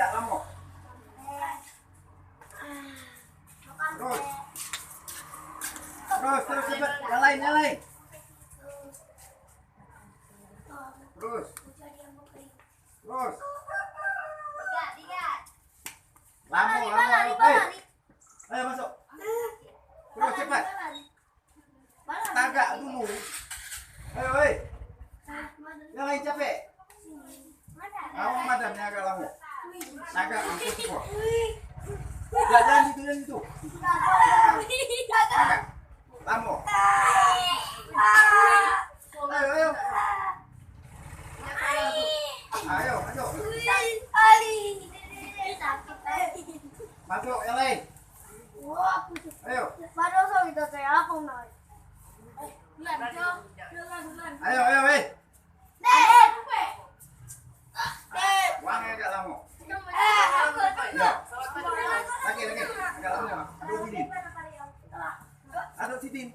injak kamu. Terus. Terus cepet. Yang lain. Terus. Lama. Ayo masuk. Terus cepat. Tagak dulu. Ayo, yang lain capek. Kamu madamnya agak lama. Tagak untuk semua. Jangan itu. Tagak. Lama. Ayo. Masuk yang lain. Ayo. Ayo. Wang agak lama. Lagi. Agak lama. Aduk sidin.